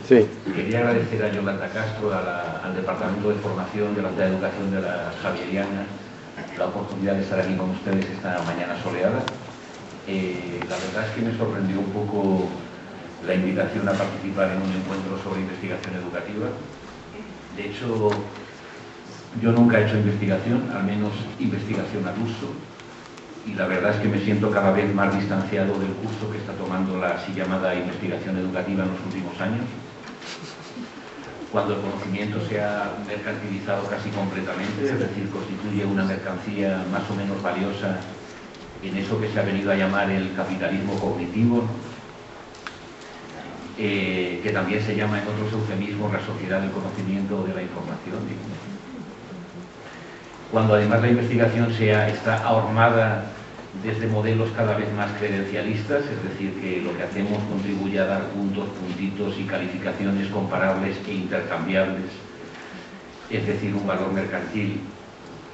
Sí. Quería agradecer a Yolanda Castro, al Departamento de Formación de la Unidad de Educación de la Javeriana, la oportunidad de estar aquí con ustedes esta mañana soleada. La verdad es que me sorprendió un poco la invitación a participar en un encuentro sobre investigación educativa. De hecho, yo nunca he hecho investigación, al menos investigación al uso, y la verdad es que me siento cada vez más distanciado del curso que está tomando la así llamada investigación educativa en los últimos años, cuando el conocimiento se ha mercantilizado casi completamente, es decir, constituye una mercancía más o menos valiosa en eso que se ha venido a llamar el capitalismo cognitivo, ¿no? Que también se llama en otros eufemismos la sociedad del conocimiento o de la información, digamos. Cuando además la investigación está ahormada desde modelos cada vez más credencialistas, es decir, que lo que hacemos contribuye a dar puntos, puntitos y calificaciones comparables e intercambiables, es decir, un valor mercantil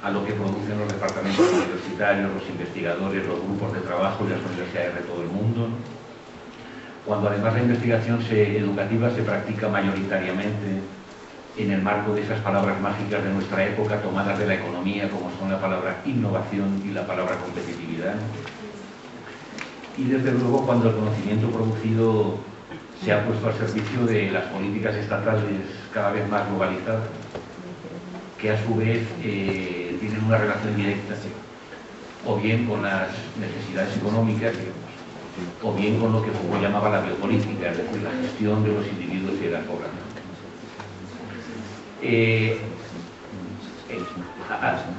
a lo que producen los departamentos universitarios, los investigadores, los grupos de trabajo y las universidades de todo el mundo, ¿no? Cuando además la investigación educativa se practica mayoritariamente en el marco de esas palabras mágicas de nuestra época tomadas de la economía, como son la palabra innovación y la palabra competitividad. Y desde luego cuando el conocimiento producido se ha puesto al servicio de las políticas estatales cada vez más globalizadas, que a su vez tienen una relación directa o bien con las necesidades económicas, o bien con lo que Foucault llamaba la biopolítica, es decir, la gestión de los individuos y de las poblaciones.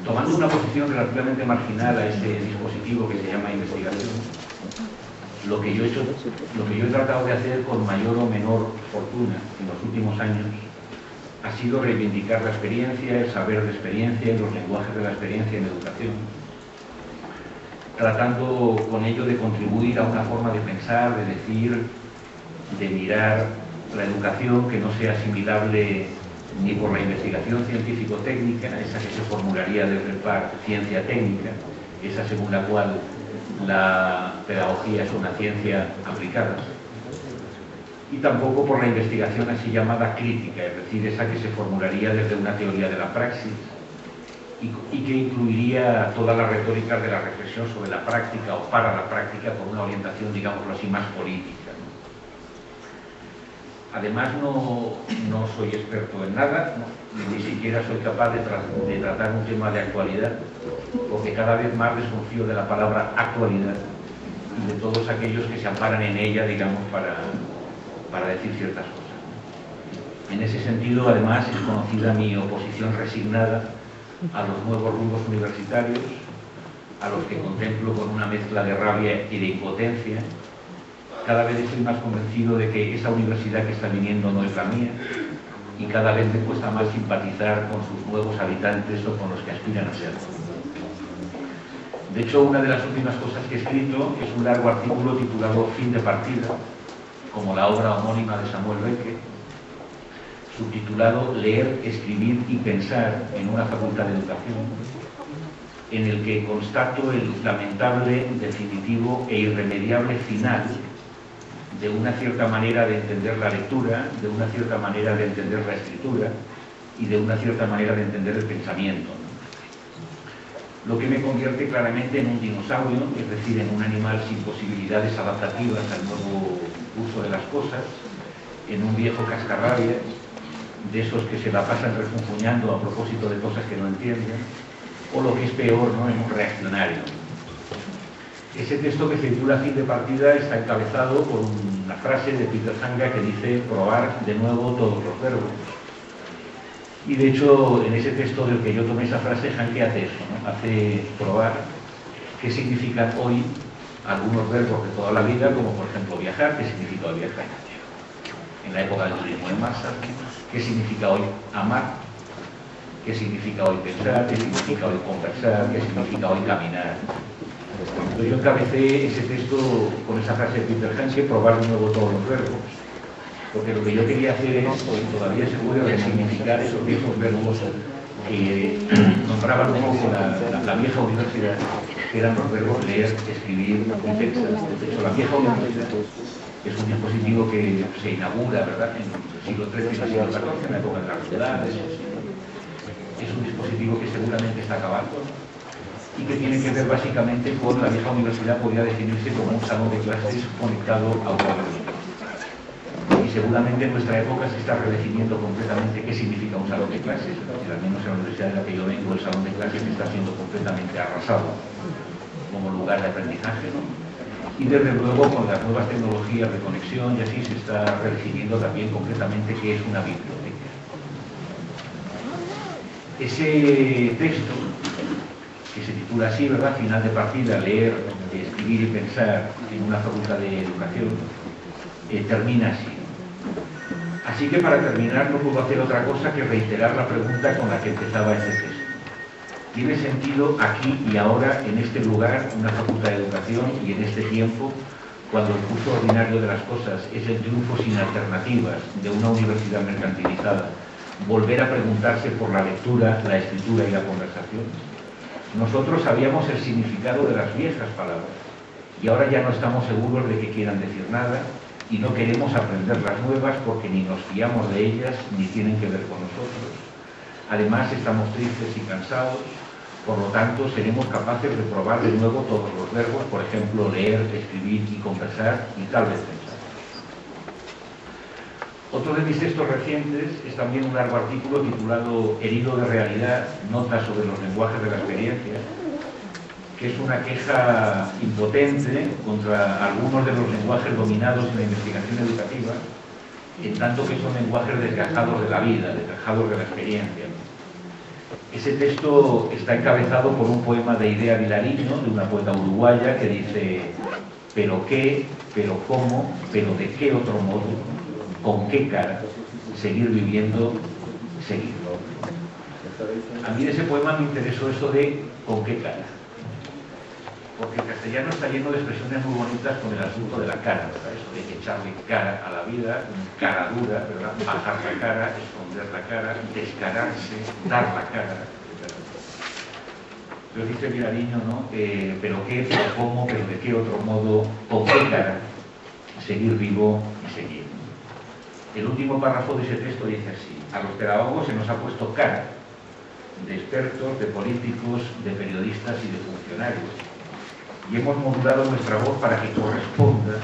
Tomando una posición relativamente marginal a ese dispositivo que se llama investigación, lo que yo he tratado de hacer con mayor o menor fortuna en los últimos años ha sido reivindicar la experiencia, el saber de experiencia y los lenguajes de la experiencia en educación, tratando con ello de contribuir a una forma de pensar, de decir, de mirar la educación que no sea asimilable ni por la investigación científico-técnica, esa que se formularía desde el par ciencia técnica, esa según la cual la pedagogía es una ciencia aplicada, y tampoco por la investigación así llamada crítica, es decir, esa que se formularía desde una teoría de la praxis y que incluiría todas las retóricas de la reflexión sobre la práctica o para la práctica con una orientación, digámoslo así, más política, ¿no? Además, no soy experto en nada, ¿no? Ni siquiera soy capaz de tratar un tema de actualidad, porque cada vez más desconfío de la palabra actualidad y de todos aquellos que se amparan en ella, digamos, para decir ciertas cosas. En ese sentido, además, es conocida mi oposición resignada a los nuevos rumbos universitarios, a los que contemplo con una mezcla de rabia y de impotencia. Cada vez estoy más convencido de que esa universidad que está viniendo no es la mía, y cada vez me cuesta más simpatizar con sus nuevos habitantes o con los que aspiran a serlo. De hecho, una de las últimas cosas que he escrito es un largo artículo titulado Fin de partida, como la obra homónima de Samuel Beckett, subtitulado Leer, escribir y pensar en una facultad de educación, en el que constato el lamentable, definitivo e irremediable final de una cierta manera de entender la lectura, de una cierta manera de entender la escritura y de una cierta manera de entender el pensamiento, ¿no? Lo que me convierte claramente en un dinosaurio, es decir, en un animal sin posibilidades adaptativas al nuevo curso de las cosas, en un viejo cascarrabias, de esos que se la pasan refunfuñando a propósito de cosas que no entienden, o lo que es peor, ¿no?, en un reaccionario. Ese texto que se titula Fin de partida está encabezado por una frase de Peter Hanke que dice probar de nuevo todos los verbos. Y de hecho, en ese texto del que yo tomé esa frase, Hanke hace eso, ¿no? Hace probar qué significan hoy algunos verbos de toda la vida, como por ejemplo viajar, qué significa hoy viajar en la época del turismo en masa, qué significa hoy amar, qué significa hoy pensar, qué significa hoy conversar, qué significa hoy caminar. Entonces yo encabecé ese texto con esa frase de Peter Hanke, probar de nuevo todos los verbos, porque lo que yo quería hacer es, pues, todavía se puede resignificar esos viejos verbos que nombraban un poco la vieja universidad, que eran los verbos leer, escribir y pensar. De hecho, la vieja universidad Es un dispositivo que se inaugura, ¿verdad?, en el siglo XIII y el siglo XIV, en la época de las ciudades. Es un dispositivo que seguramente está acabando y que tiene que ver básicamente con la vieja universidad, podría definirse como un salón de clases conectado a un ordenador. Y seguramente en nuestra época se está redefiniendo completamente qué significa un salón de clases. Al menos en la universidad de la que yo vengo, el salón de clases está siendo completamente arrasado como lugar de aprendizaje, ¿no? Y desde luego con las nuevas tecnologías de conexión y así se está redefiniendo también completamente qué es una biblioteca. Ese texto, que se titula así, ¿verdad?, Final de partida, leer, escribir y pensar en una facultad de educación, termina así. Así que para terminar no puedo hacer otra cosa que reiterar la pregunta con la que empezaba este texto. ¿Tiene sentido aquí y ahora, en este lugar, una facultad de educación y en este tiempo, cuando el curso ordinario de las cosas es el triunfo sin alternativas de una universidad mercantilizada, volver a preguntarse por la lectura, la escritura y la conversación? Nosotros sabíamos el significado de las viejas palabras y ahora ya no estamos seguros de que quieran decir nada y no queremos aprender las nuevas porque ni nos fiamos de ellas ni tienen que ver con nosotros. Además, estamos tristes y cansados, por lo tanto, seremos capaces de probar de nuevo todos los verbos, por ejemplo, leer, escribir y conversar y tal vez pensar. Otro de mis textos recientes es también un largo artículo titulado Herido de realidad, notas sobre los lenguajes de la experiencia, que es una queja impotente contra algunos de los lenguajes dominados en la investigación educativa, en tanto que son lenguajes desgajados de la vida, desgajados de la experiencia. Ese texto está encabezado por un poema de Idea Vilariño, de una poeta uruguaya, que dice: pero qué, pero cómo, pero de qué otro modo, con qué cara, seguir viviendo, seguir. A mí de ese poema me interesó eso de con qué cara, porque el castellano está lleno de expresiones muy bonitas con el asunto de la cara, ¿verdad? Eso de echarle cara a la vida, cara dura, ¿verdad?, bajar la cara, esconder la cara, descararse, dar la cara, etc. Pero dice Vilariño, ¿no?, pero qué, pero cómo, pero de qué otro modo, con qué cara, seguir vivo y seguir. El último párrafo de ese texto dice así: a los pedagogos se nos ha puesto cara, de expertos, de políticos, de periodistas y de funcionarios, y hemos modulado nuestra voz para que corresponda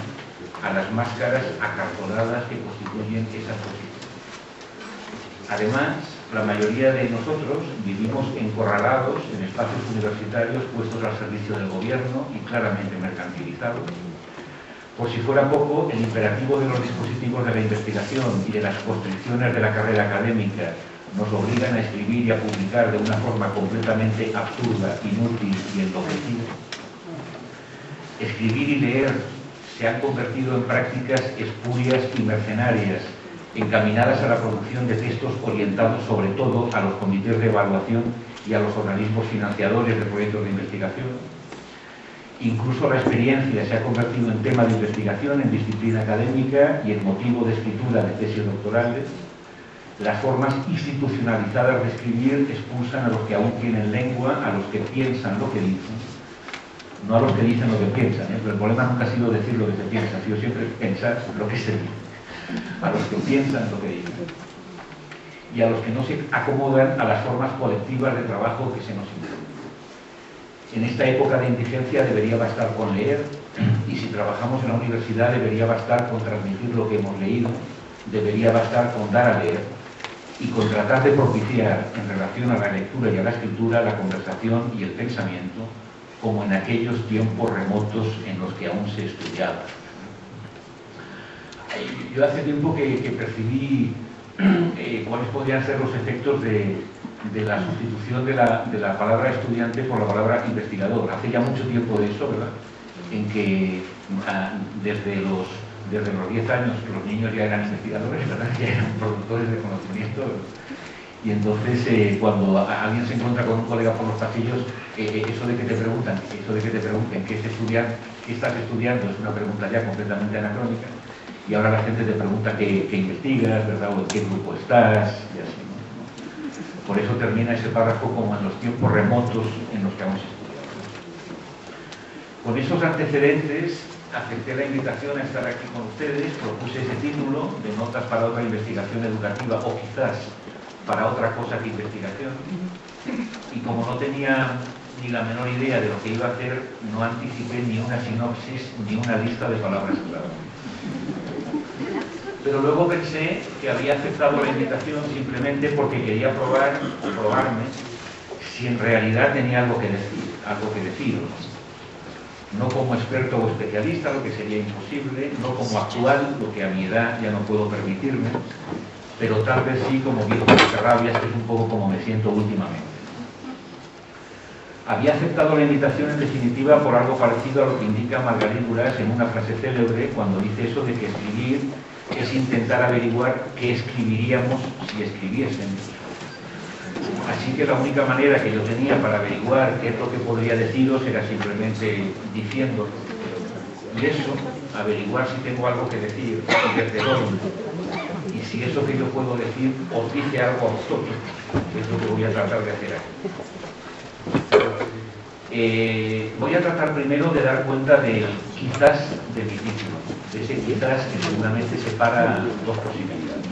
a las máscaras acartonadas que constituyen esa posición. Además, la mayoría de nosotros vivimos encorralados en espacios universitarios puestos al servicio del gobierno y claramente mercantilizados. Por si fuera poco, el imperativo de los dispositivos de la investigación y de las constricciones de la carrera académica nos obligan a escribir y a publicar de una forma completamente absurda, inútil y enloquecida. Escribir y leer se han convertido en prácticas espurias y mercenarias, encaminadas a la producción de textos orientados sobre todo a los comités de evaluación y a los organismos financiadores de proyectos de investigación. Incluso la experiencia se ha convertido en tema de investigación, en disciplina académica y en motivo de escritura de tesis doctorales. Las formas institucionalizadas de escribir expulsan a los que aún tienen lengua, a los que piensan lo que dicen, no a los que dicen lo que piensan, pero el problema nunca ha sido decir lo que se piensa, ha sido siempre pensar lo que se dice, a los que piensan lo que dicen, y a los que no se acomodan a las formas colectivas de trabajo que se nos imponen. En esta época de indigencia debería bastar con leer, y si trabajamos en la universidad debería bastar con transmitir lo que hemos leído, debería bastar con dar a leer, y con tratar de propiciar en relación a la lectura y a la escritura la conversación y el pensamiento, como en aquellos tiempos remotos en los que aún se estudiaba. Yo hace tiempo que percibí cuáles podrían ser los efectos de la sustitución de la palabra estudiante por la palabra investigador. Hace ya mucho tiempo de eso, ¿verdad?, en que desde los 10 años los niños ya eran investigadores, ¿verdad?, ya eran productores de conocimiento. Y entonces cuando alguien se encuentra con un colega por los pasillos, eso de que te pregunten qué estás estudiando es una pregunta ya completamente anacrónica, y ahora la gente te pregunta qué investigas, ¿verdad?, o en qué grupo estás, y así, ¿no? Por eso termina ese párrafo como en los tiempos remotos en los que aún se estudia. Con esos antecedentes acepté la invitación a estar aquí con ustedes, propuse ese título de Notas para otra investigación educativa, o quizás para otra cosa que investigación, y como no tenía ni la menor idea de lo que iba a hacer, no anticipé ni una sinopsis ni una lista de palabras clave. Pero luego pensé que había aceptado la invitación simplemente porque quería probarme si en realidad tenía algo que deciros. No como experto o especialista, lo que sería imposible, no como actual, lo que a mi edad ya no puedo permitirme, pero tal vez sí como viejo de rabias, que es un poco como me siento últimamente. Había aceptado la invitación en definitiva por algo parecido a lo que indica Margarit Duras en una frase célebre cuando dice eso de que escribir es intentar averiguar qué escribiríamos si escribiésemos. Así que la única manera que yo tenía para averiguar qué es lo que podría deciros era simplemente diciéndolo. Y eso, averiguar si tengo algo que decir y desde dónde. Y si eso que yo puedo decir os dice algo a vosotros, que es lo que voy a tratar de hacer aquí. Voy a tratar primero de dar cuenta del quizás de mi título, de ese quizás que seguramente separa dos posibilidades.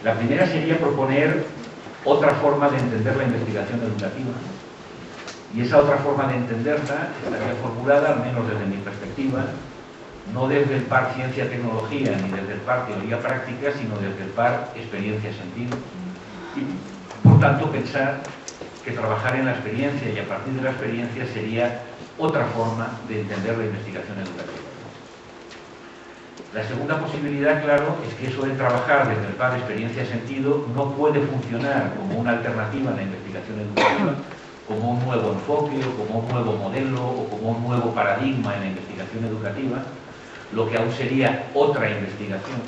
La primera sería proponer otra forma de entender la investigación educativa. Y esa otra forma de entenderla estaría formulada, al menos desde mi perspectiva, no desde el par ciencia-tecnología ni desde el par teoría-práctica, sino desde el par experiencia-sentido. Y, por tanto, pensar que trabajar en la experiencia y a partir de la experiencia sería otra forma de entender la investigación educativa. La segunda posibilidad, claro, es que eso de trabajar desde el par experiencia-sentido no puede funcionar como una alternativa a la investigación educativa, como un nuevo enfoque o como un nuevo modelo o como un nuevo paradigma en la investigación educativa, lo que aún sería otra investigación,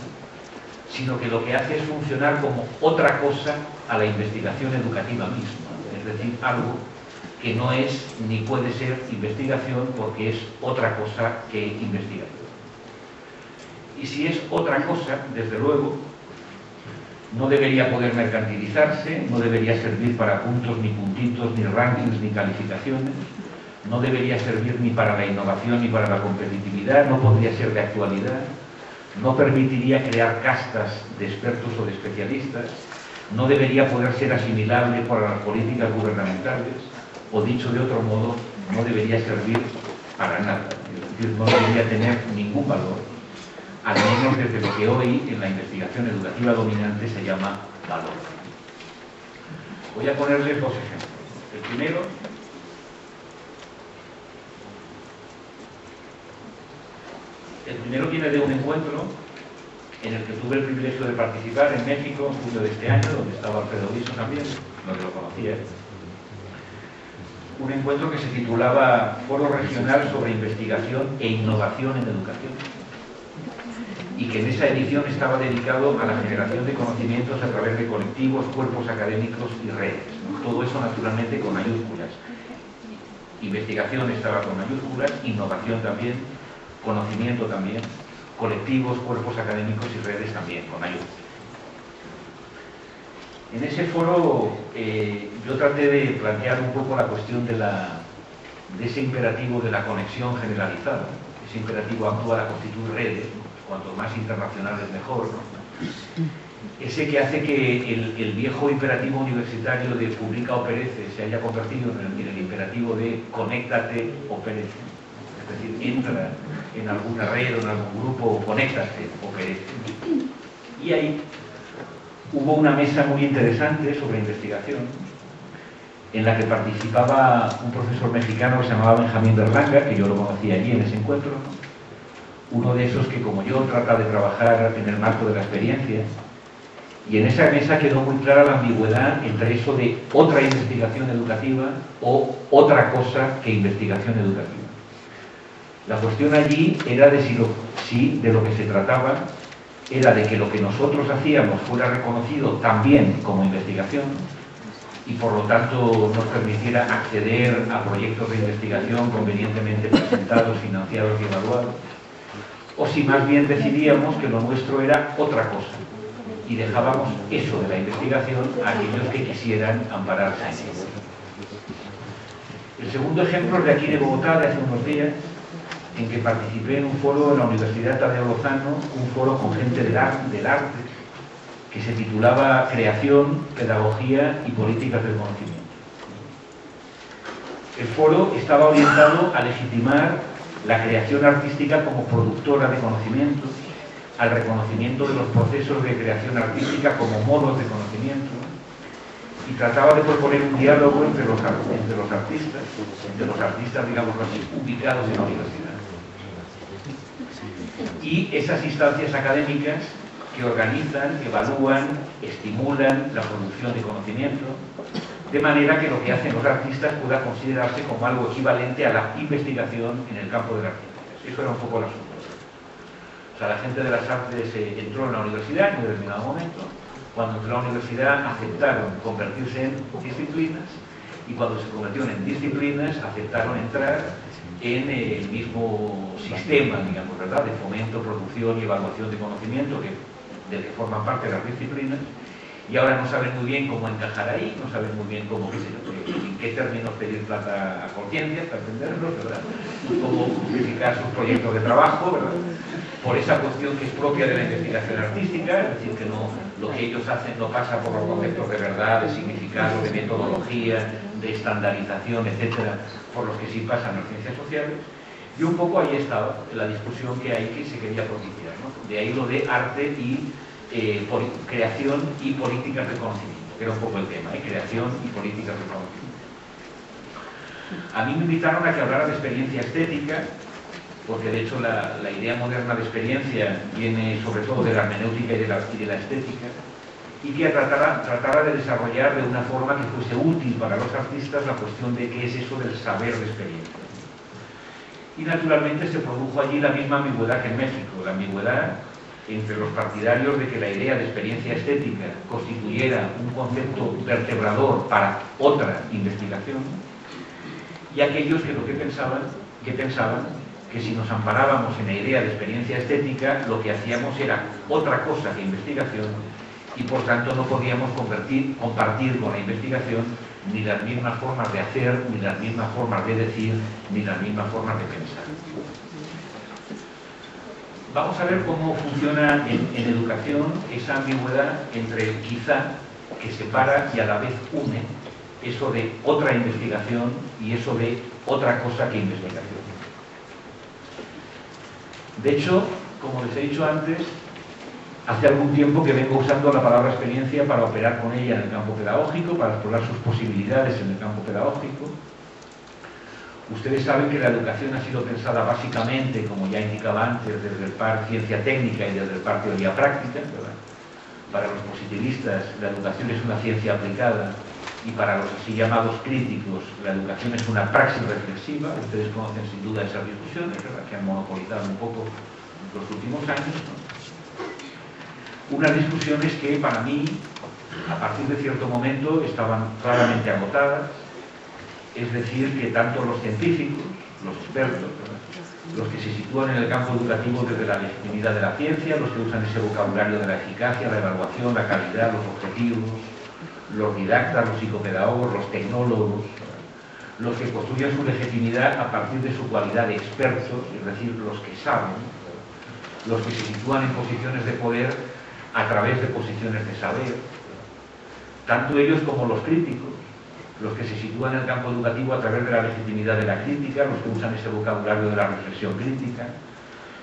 sino que lo que hace es funcionar como otra cosa a la investigación educativa misma, es decir, algo que no es ni puede ser investigación porque es otra cosa que investigación. Y si es otra cosa, desde luego, no debería poder mercantilizarse, no debería servir para puntos, ni puntitos, ni rankings, ni calificaciones, no debería servir ni para la innovación ni para la competitividad, no podría ser de actualidad, no permitiría crear castas de expertos o de especialistas, no debería poder ser asimilable por las políticas gubernamentales, o dicho de otro modo, no debería servir para nada, es decir, no debería tener ningún valor, al menos desde lo que hoy en la investigación educativa dominante se llama valor. Voy a ponerles dos ejemplos. El primero viene de un encuentro en el que tuve el privilegio de participar en México en julio de este año, donde estaba Alfredo Liso también, donde lo conocía. Un encuentro que se titulaba Foro Regional sobre Investigación e Innovación en Educación, y que en esa edición estaba dedicado a la generación de conocimientos a través de colectivos, cuerpos académicos y redes. Todo eso naturalmente con mayúsculas. Investigación estaba con mayúsculas, innovación también, conocimiento también, colectivos, cuerpos académicos y redes también con mayúsculas. En ese foro yo traté de plantear un poco la cuestión de ese imperativo de la conexión generalizada, ese imperativo actual a constituir redes, cuanto más internacionales mejor, ¿no? Ese que hace que el viejo imperativo universitario de publica o perece se haya convertido en el imperativo de conéctate o perece. Es decir, entra en alguna red o en algún grupo o conéctate o perece. Y ahí hubo una mesa muy interesante sobre investigación en la que participaba un profesor mexicano que se llamaba Benjamín Berlanga, que yo lo conocí allí en ese encuentro, uno de esos que, como yo, trata de trabajar en el marco de la experiencia, y en esa mesa quedó muy clara la ambigüedad entre eso de otra investigación educativa o otra cosa que investigación educativa. La cuestión allí era de si de lo que se trataba era de que lo que nosotros hacíamos fuera reconocido también como investigación y por lo tanto nos permitiera acceder a proyectos de investigación convenientemente presentados, financiados y evaluados, o si más bien decidíamos que lo nuestro era otra cosa y dejábamos eso de la investigación a aquellos que quisieran ampararse en ello. El segundo ejemplo es de aquí de Bogotá, de hace unos días, en que participé en un foro en la Universidad Tadeo Lozano, un foro con gente del arte, que se titulaba Creación, Pedagogía y Políticas del Conocimiento. El foro estaba orientado a legitimar la creación artística como productora de conocimientos, al reconocimiento de los procesos de creación artística como modos de conocimiento, y trataba de proponer un diálogo entre los artistas, digamos así, ubicados en la universidad. Y esas instancias académicas que organizan, evalúan, estimulan la producción de conocimiento, de manera que lo que hacen los artistas pueda considerarse como algo equivalente a la investigación en el campo de las ciencias. Eso era un poco el asunto. O sea, la gente de las artes entró en la universidad en un determinado momento. Cuando entró a la universidad aceptaron convertirse en disciplinas, y cuando se convirtieron en disciplinas aceptaron entrar en el mismo sistema, digamos, ¿verdad?, de fomento, producción y evaluación de conocimiento del que forman parte de las disciplinas, y ahora no saben muy bien cómo encajar ahí, no saben muy bien cómo, en qué términos pedir plata a conciencia para entenderlos, ¿verdad?, cómo justificar sus proyectos de trabajo, ¿verdad?, por esa cuestión que es propia de la investigación artística, es decir, que lo que ellos hacen no pasa por los conceptos de verdad, de significado, de metodología, de estandarización, etcétera, por los que sí pasan las ciencias sociales. Y un poco ahí estaba la discusión que hay que se quería propiciar, ¿no? De ahí lo de arte y creación y políticas de conocimiento, que era un poco el tema, creación y políticas de conocimiento. A mí me invitaron a que hablara de experiencia estética, porque de hecho la idea moderna de experiencia viene sobre todo de la hermenéutica y de la estética, y que tratara de desarrollar de una forma que fuese útil para los artistas la cuestión de qué es eso del saber de experiencia. Y naturalmente se produjo allí la misma ambigüedad que en México, la ambigüedad entre los partidarios de que la idea de experiencia estética constituyera un concepto vertebrador para otra investigación, y aquellos que pensaban que si nos amparábamos en la idea de experiencia estética, lo que hacíamos era otra cosa que investigación, y por tanto no podíamos compartir con la investigación ni las mismas formas de hacer, ni las mismas formas de decir, ni las mismas formas de pensar. Vamos a ver cómo funciona en educación esa ambigüedad entre quizá que separa y a la vez une eso de otra investigación y eso de otra cosa que investigación. De hecho, como les he dicho antes, hace algún tiempo que vengo usando la palabra experiencia para operar con ella en el campo pedagógico, para explorar sus posibilidades en el campo pedagógico. Ustedes saben que la educación ha sido pensada básicamente, como ya indicaba antes, desde el par ciencia técnica y desde el par teoría práctica, ¿verdad? Para los positivistas, la educación es una ciencia aplicada, y para los así llamados críticos, la educación es una praxis reflexiva. Ustedes conocen sin duda esas discusiones, ¿verdad?, que han monopolizado un poco los últimos años, ¿no? Unas discusiones que para mí, a partir de cierto momento, estaban claramente agotadas. Es decir, que tanto los científicos, los expertos, ¿verdad?, los que se sitúan en el campo educativo desde la legitimidad de la ciencia, los que usan ese vocabulario de la eficacia, la evaluación, la calidad, los objetivos, los didactas, los psicopedagogos, los tecnólogos, los que construyen su legitimidad a partir de su cualidad de expertos, es decir, los que saben, los que se sitúan en posiciones de poder a través de posiciones de saber, tanto ellos como los críticos, los que se sitúan en el campo educativo a través de la legitimidad de la crítica, los que usan ese vocabulario de la reflexión crítica,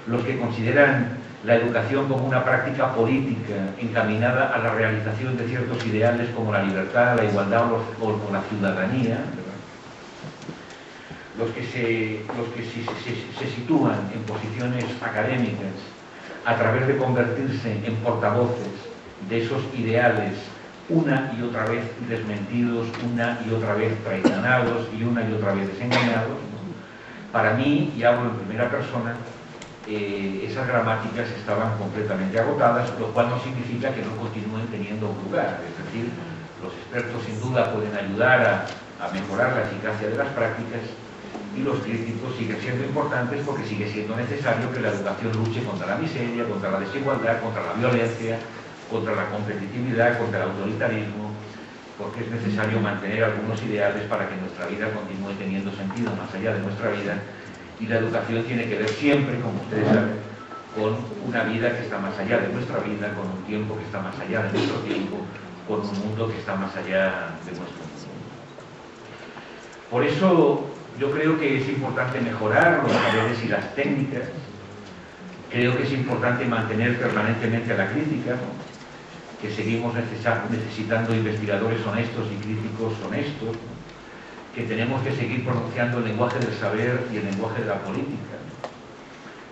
los que consideran la educación como una práctica política encaminada a la realización de ciertos ideales como la libertad, la igualdad o la ciudadanía, ¿verdad?, los que se sitúan en posiciones académicas a través de convertirse en portavoces de esos ideales una y otra vez desmentidos, una y otra vez traicionados y una y otra vez desengañados, ¿no? Para mí, y hablo en primera persona, esas gramáticas estaban completamente agotadas, lo cual no significa que no continúen teniendo un lugar. Es decir, los expertos sin duda pueden ayudar a mejorar la eficacia de las prácticas, y los críticos siguen siendo importantes porque sigue siendo necesario que la educación luche contra la miseria, contra la desigualdad, contra la violencia, contra la competitividad, contra el autoritarismo porque es necesario mantener algunos ideales para que nuestra vida continúe teniendo sentido más allá de nuestra vida, y la educación tiene que ver siempre, como ustedes saben, con una vida que está más allá de nuestra vida, con un tiempo que está más allá de nuestro tiempo, con un mundo que está más allá de nuestro mundo. Por eso yo creo que es importante mejorar los saberes y las técnicas. Creo que es importante mantener permanentemente la crítica, ¿no? Que seguimos necesitando investigadores honestos y críticos honestos, ¿no? Que tenemos que seguir pronunciando el lenguaje del saber y el lenguaje de la política.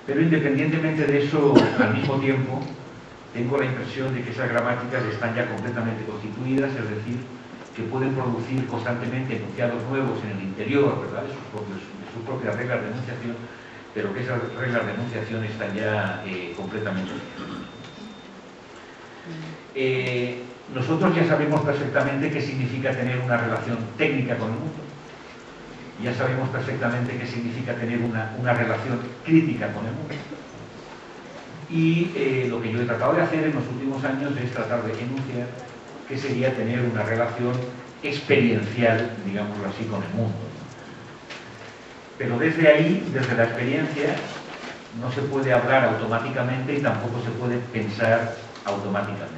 Pero independientemente de eso, al mismo tiempo, tengo la impresión de que esas gramáticas están ya completamente constituidas, es decir, que pueden producir constantemente enunciados nuevos en el interior, ¿verdad?, de sus propias reglas de enunciación, pero que esas reglas de enunciación están ya completamente definidas. Nosotros ya sabemos perfectamente qué significa tener una relación técnica con el mundo, ya sabemos perfectamente qué significa tener una relación crítica con el mundo. Y lo que yo he tratado de hacer en los últimos años es tratar de enunciar qué sería tener una relación experiencial, digámoslo así, con el mundo. Pero desde ahí, desde la experiencia, no se puede hablar automáticamente y tampoco se puede pensar automáticamente.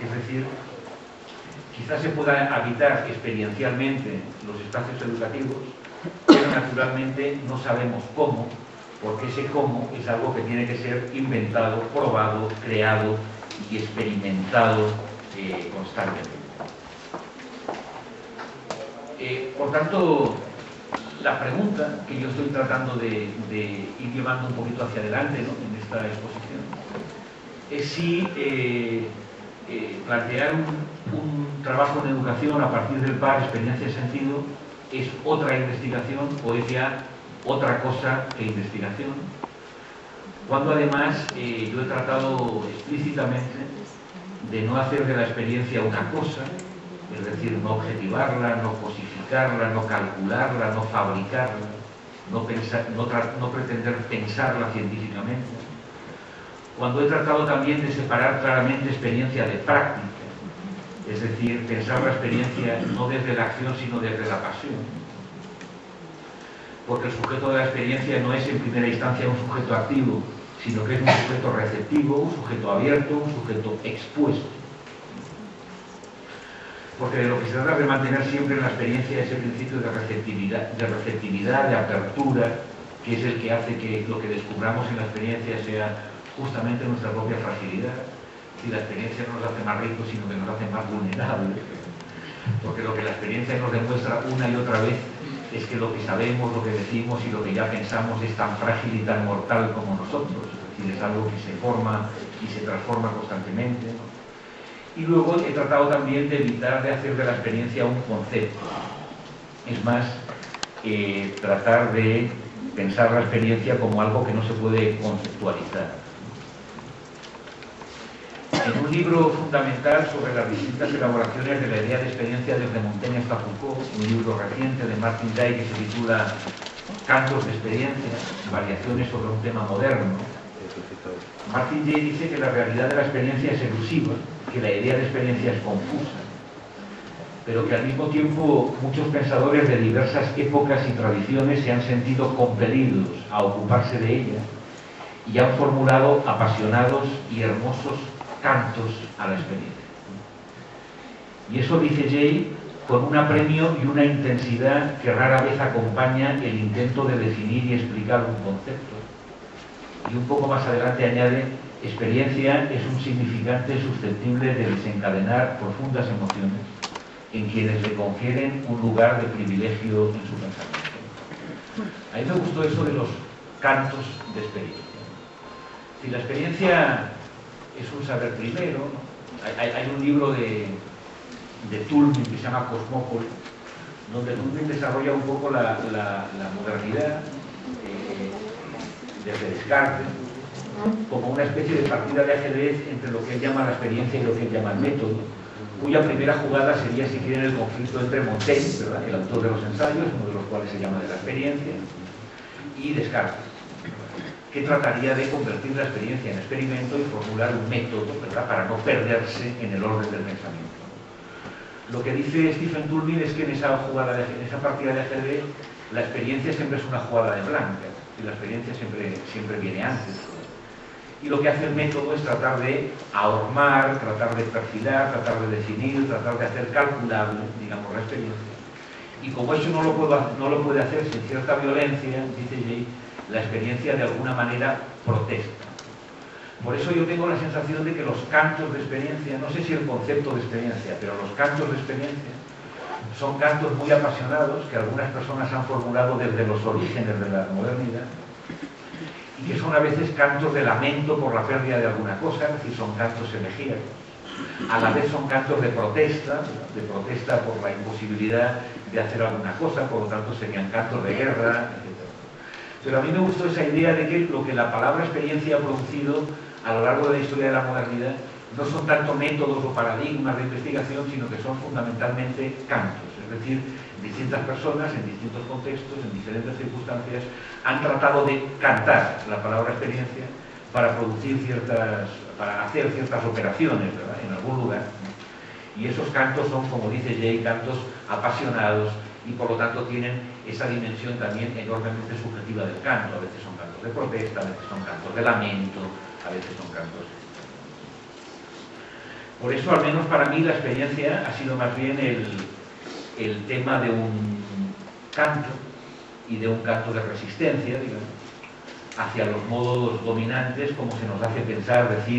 Es decir, quizás se pueda habitar experiencialmente los espacios educativos, pero naturalmente no sabemos cómo, porque ese cómo es algo que tiene que ser inventado, probado, creado y experimentado constantemente. Por tanto, la pregunta que yo estoy tratando de ir llevando un poquito hacia adelante, ¿no?, en esta exposición, es si plantear un trabajo en educación a partir del par experiencia y sentido es otra investigación o es ya otra cosa que investigación, cuando además yo he tratado explícitamente de no hacer de la experiencia una cosa, es decir, no objetivarla, no cosificarla, no calcularla, no fabricarla, no pretender pensarla científicamente, cuando he tratado también de separar claramente experiencia de práctica, es decir, pensar la experiencia no desde la acción sino desde la pasión, porque el sujeto de la experiencia no es en primera instancia un sujeto activo, sino que es un sujeto receptivo, un sujeto abierto, un sujeto expuesto. Porque de lo que se trata de mantener siempre en la experiencia ese principio de receptividad, de apertura, que es el que hace que lo que descubramos en la experiencia sea justamente nuestra propia fragilidad. Si la experiencia no nos hace más ricos, sino que nos hace más vulnerables. Porque lo que la experiencia nos demuestra una y otra vez es que lo que sabemos, lo que decimos y lo que ya pensamos es tan frágil y tan mortal como nosotros. Es decir, es algo que se forma y se transforma constantemente, ¿no? Y luego he tratado también de evitar de hacer de la experiencia un concepto. Es más, tratar de pensar la experiencia como algo que no se puede conceptualizar. En un libro fundamental sobre las distintas elaboraciones de la idea de experiencia desde Montaigne hasta Foucault, un libro reciente de Martin Day que se titula Cantos de experiencia, variaciones sobre un tema moderno, Martin Day dice que la realidad de la experiencia es elusiva, que la idea de experiencia es confusa, pero que al mismo tiempo muchos pensadores de diversas épocas y tradiciones se han sentido compelidos a ocuparse de ella y han formulado apasionados y hermosos cantos a la experiencia. Y eso, dice Jay, con un apremio y una intensidad que rara vez acompaña el intento de definir y explicar un concepto. Y un poco más adelante añade, experiencia es un significante susceptible de desencadenar profundas emociones en quienes le confieren un lugar de privilegio en su pensamiento. A mí me gustó eso de los cantos de experiencia. Si la experiencia es un saber primero, ¿no? Hay un libro de Toulmin que se llama Cosmópolis, donde Toulmin desarrolla un poco la modernidad desde Descartes, como una especie de partida de ajedrez entre lo que él llama la experiencia y lo que él llama el método, cuya primera jugada sería, si quieren, el conflicto entre Montaigne, ¿verdad?, el autor de los ensayos, uno de los cuales se llama de la experiencia, y Descartes, que trataría de convertir la experiencia en experimento y formular un método, ¿verdad?, para no perderse en el orden del pensamiento. Lo que dice Stephen Turbin es que en esa partida de ajedrez la experiencia siempre es una jugada de blancas, y la experiencia siempre viene antes. Y lo que hace el método es tratar de ahormar, tratar de perfilar, tratar de definir, tratar de hacer calculable, digamos, la experiencia. Y como eso no lo puede hacer sin cierta violencia, dice Jay, la experiencia de alguna manera protesta. Por eso yo tengo la sensación de que los cantos de experiencia, no sé si el concepto de experiencia, pero los cantos de experiencia son cantos muy apasionados que algunas personas han formulado desde los orígenes de la modernidad y que son a veces cantos de lamento por la pérdida de alguna cosa, es decir, son cantos elegíacos. A la vez son cantos de protesta por la imposibilidad de hacer alguna cosa, por lo tanto serían cantos de guerra, etc. Pero a mí me gustó esa idea de que lo que la palabra experiencia ha producido a lo largo de la historia de la modernidad no son tanto métodos o paradigmas de investigación, sino que son fundamentalmente cantos. Es decir, distintas personas, en distintos contextos, en diferentes circunstancias, han tratado de cantar la palabra experiencia para hacer ciertas operaciones, ¿verdad?, en algún lugar. Y esos cantos son, como dice Jay, cantos apasionados y por lo tanto tienen esa dimensión también enormemente subjetiva del canto. A veces son cantos de protesta, a veces son cantos de lamento, a veces son cantos... Por eso, al menos para mí, la experiencia ha sido más bien el tema de un canto y de un canto de resistencia, digamos, hacia los modos dominantes, como se nos hace pensar, decir